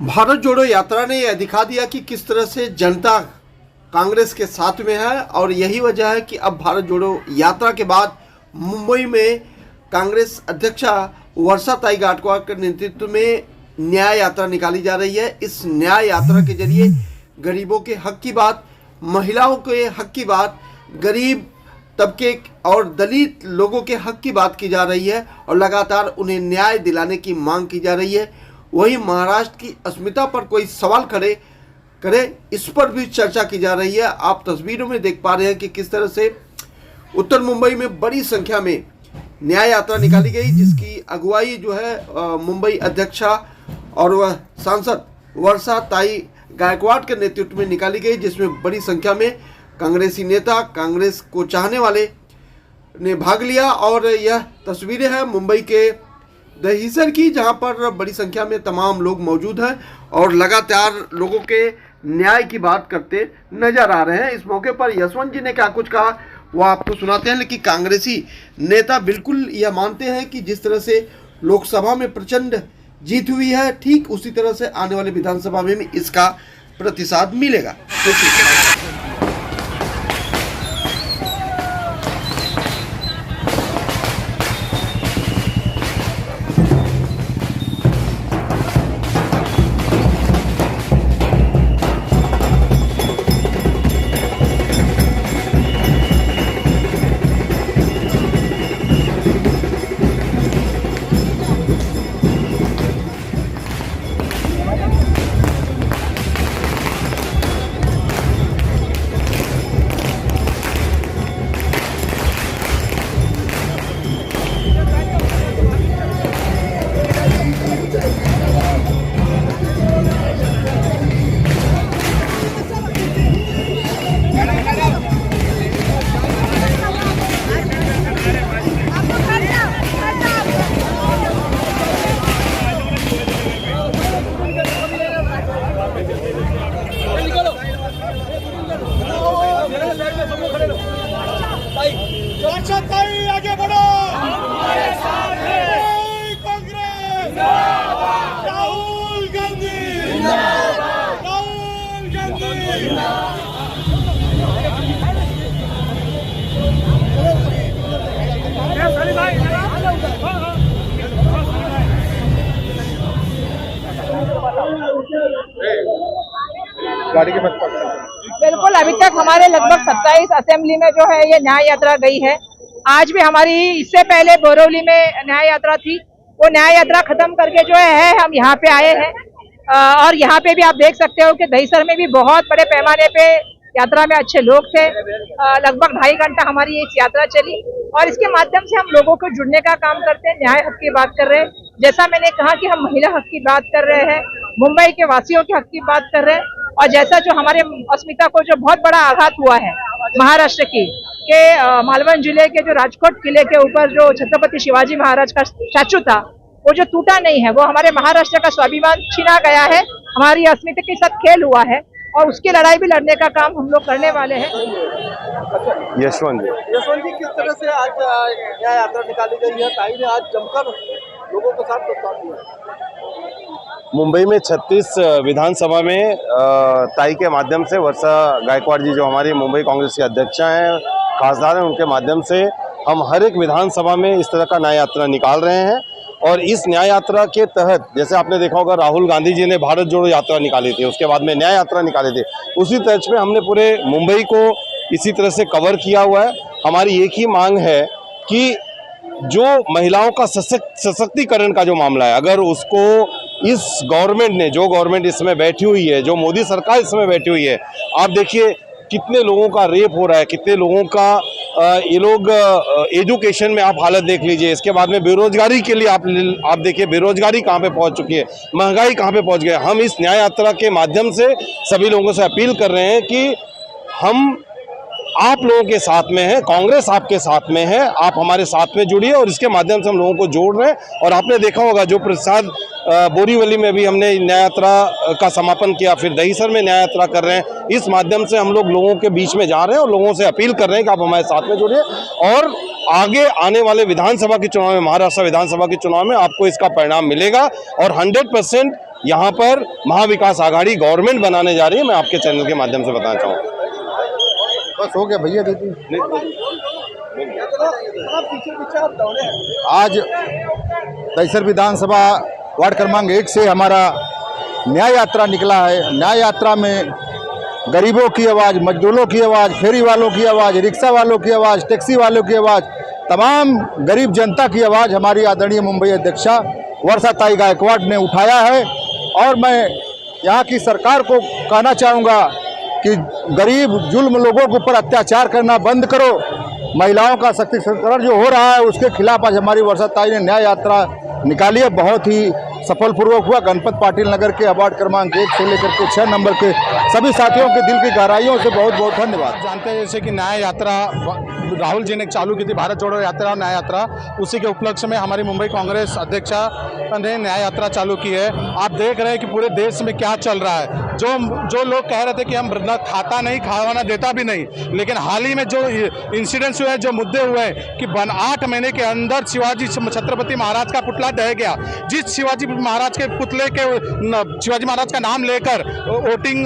भारत जोड़ो यात्रा ने यह दिखा दिया कि किस तरह से जनता कांग्रेस के साथ में है और यही वजह है कि अब भारत जोड़ो यात्रा के बाद मुंबई में कांग्रेस अध्यक्षा वर्षा गायकवाड़ के नेतृत्व में न्याय यात्रा निकाली जा रही है। इस न्याय यात्रा के जरिए गरीबों के हक की बात, महिलाओं के हक की बात, गरीब तबके और दलित लोगों के हक की बात की जा रही है और लगातार उन्हें न्याय दिलाने की मांग की जा रही है। वहीं महाराष्ट्र की अस्मिता पर कोई सवाल करे इस पर भी चर्चा की जा रही है। आप तस्वीरों में देख पा रहे हैं कि किस तरह से उत्तर मुंबई में बड़ी संख्या में न्याय यात्रा निकाली गई, जिसकी अगुवाई जो है मुंबई अध्यक्षा और वह सांसद वर्षा गायकवाड़ के नेतृत्व में निकाली गई, जिसमें बड़ी संख्या में कांग्रेसी नेता, कांग्रेस को चाहने वाले ने भाग लिया। और यह तस्वीरें हैं मुंबई के दहीसर की, जहां पर बड़ी संख्या में तमाम लोग मौजूद हैं और लगातार लोगों के न्याय की बात करते नजर आ रहे हैं। इस मौके पर यशवंत जी ने क्या कुछ कहा वो आपको सुनाते हैं, लेकिन कांग्रेसी नेता बिल्कुल यह मानते हैं कि जिस तरह से लोकसभा में प्रचंड जीत हुई है, ठीक उसी तरह से आने वाले विधानसभा में भी इसका प्रतिसाद मिलेगा। तो आगे बढ़ो, हमारे साथ है कांग्रेस, राहुल गांधी, राहुल गांधी। गाड़ी के मत बिल्कुल, अभी तक हमारे लगभग 27 असेंबली में जो है ये न्याय यात्रा गई है। आज भी हमारी इससे पहले बोरौली में न्याय यात्रा थी, वो न्याय यात्रा खत्म करके जो है हम यहाँ पे आए हैं। और यहाँ पे भी आप देख सकते हो कि दहीसर में भी बहुत बड़े पैमाने पे यात्रा में अच्छे लोग थे। लगभग 2.5 घंटा हमारी इस यात्रा चली और इसके माध्यम से हम लोगों को जुड़ने का काम करते हैं, न्याय हक की बात कर रहे हैं। जैसा मैंने कहा कि हम महिला हक की बात कर रहे हैं, मुंबई के वासियों के हक की बात कर रहे हैं, और जैसा जो हमारे अस्मिता को जो बहुत बड़ा आघात हुआ है महाराष्ट्र की के मालवण जिले के जो राजकोट किले के ऊपर जो छत्रपति शिवाजी महाराज का स्टैचू था, वो जो टूटा नहीं है, वो हमारे महाराष्ट्र का स्वाभिमान छीना गया है, हमारी अस्मिता के साथ खेल हुआ है और उसकी लड़ाई भी लड़ने का काम हम लोग करने वाले हैं। यशवंत जी किस तरह से आज न्याय यात्रा निकाली गई है? ताई ने आज जमकर लोगों के साथ प्रस्ताव दिया। मुंबई में 36 विधानसभा में ताई के माध्यम से वर्षा गायकवाड़ जी जो हमारी मुंबई कांग्रेस के अध्यक्षा हैं, खासदार हैं, उनके माध्यम से हम हर एक विधानसभा में इस तरह का न्याय यात्रा निकाल रहे हैं। और इस न्याय यात्रा के तहत जैसे आपने देखा होगा राहुल गांधी जी ने भारत जोड़ो यात्रा निकाली थी, उसके बाद में न्याय यात्रा निकाली थी, उसी तर्ज पे हमने पूरे मुंबई को इसी तरह से कवर किया हुआ है। हमारी एक ही मांग है कि जो महिलाओं का सशक्तिकरण का जो मामला है, अगर उसको इस गवर्नमेंट ने, जो गवर्नमेंट इसमें बैठी हुई है, जो मोदी सरकार इसमें बैठी हुई है, आप देखिए कितने लोगों का रेप हो रहा है, कितने लोगों का ये लोग एजुकेशन में आप हालत देख लीजिए। इसके बाद में बेरोजगारी के लिए आप देखिए बेरोजगारी कहाँ पे पहुँच चुकी है, महंगाई कहाँ पे पहुँच गई। हम इस न्याय यात्रा के माध्यम से सभी लोगों से अपील कर रहे हैं कि हम आप लोगों के साथ में है, कांग्रेस आपके साथ में है, आप हमारे साथ में जुड़िए और इसके माध्यम से हम लोगों को जोड़ रहे हैं। और आपने देखा होगा जो प्रसाद बोरीवली में भी हमने न्याय यात्रा का समापन किया, फिर दहीसर में न्याय यात्रा कर रहे हैं। इस माध्यम से हम लोग लोगों के बीच में जा रहे हैं और लोगों से अपील कर रहे हैं कि आप हमारे साथ में जुड़िए और आगे आने वाले विधानसभा के चुनाव में, महाराष्ट्र विधानसभा के चुनाव में आपको इसका परिणाम मिलेगा और 100% यहाँ पर महाविकास आघाड़ी गवर्नमेंट बनाने जा रही है। मैं आपके चैनल के माध्यम से बताना चाहूँगा। बस हो गया भैया दीदी। आज दहीसर विधानसभा वार्ड क्रमांक 1 से हमारा न्याय यात्रा निकला है। न्याय यात्रा में गरीबों की आवाज़, मजदूरों की आवाज़, फेरी वालों की आवाज़, रिक्शा वालों की आवाज़, टैक्सी वालों की आवाज़, तमाम गरीब जनता की आवाज़ हमारी आदरणीय मुंबई अध्यक्षा वर्षाताई गायकवाड़ ने उठाया है। और मैं यहाँ की सरकार को कहना चाहूँगा कि गरीब जुल्म लोगों के ऊपर अत्याचार करना बंद करो। महिलाओं का सशक्तिकरण जो हो रहा है उसके खिलाफ आज हमारी वर्षाताई ने न्याय यात्रा निकाली है। बहुत ही सफलपूर्वक हुआ। गणपत पाटिल नगर के वार्ड क्रमांक 1 से लेकर के 6 नंबर के सभी साथियों के दिल की गहराइयों से बहुत बहुत धन्यवाद। जानते हैं जैसे कि न्याय यात्रा राहुल जी ने चालू की थी, भारत जोड़ो यात्रा और न्याय यात्रा, उसी के उपलक्ष्य में हमारी मुंबई कांग्रेस अध्यक्षा ने न्याय यात्रा चालू की है। आप देख रहे हैं कि पूरे देश में क्या चल रहा है। जो लोग कह रहे थे कि हम न खाता नहीं, खाना देता भी नहीं, लेकिन हाल ही में जो इंसिडेंट्स हुए हैं, जो मुद्दे हुए हैं कि 8 महीने के अंदर शिवाजी छत्रपति महाराज का पुतला ढह गया। जिस शिवाजी महाराज के पुतले के शिवाजी महाराज का नाम लेकर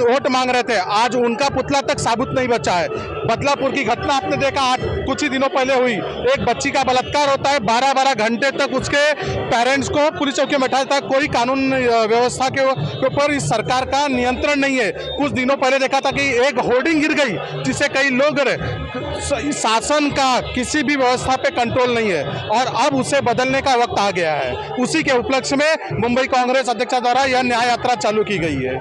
वोट मांग रहे थे, आज उनका पुतला तक साबुत नहीं बचा है। बदलापुर की घटना आपने देखा, कुछ ही दिनों पहले हुई। एक बच्ची का बलात्कार होता है, 12-12 घंटे तक उसके पेरेंट्स को पुलिस चौकी में बैठाया था। कोई कानून व्यवस्था के ऊपर इस सरकार का नियंत्रण नहीं है। कुछ दिनों पहले देखा था कि एक होर्डिंग गिर गई जिससे कई लोग शासन का किसी भी व्यवस्था पे कंट्रोल नहीं है और अब उसे बदलने का वक्त आ गया है। उसी के उपलक्ष्य में मुंबई कांग्रेस अध्यक्षा द्वारा यह न्याय यात्रा चालू की गई है।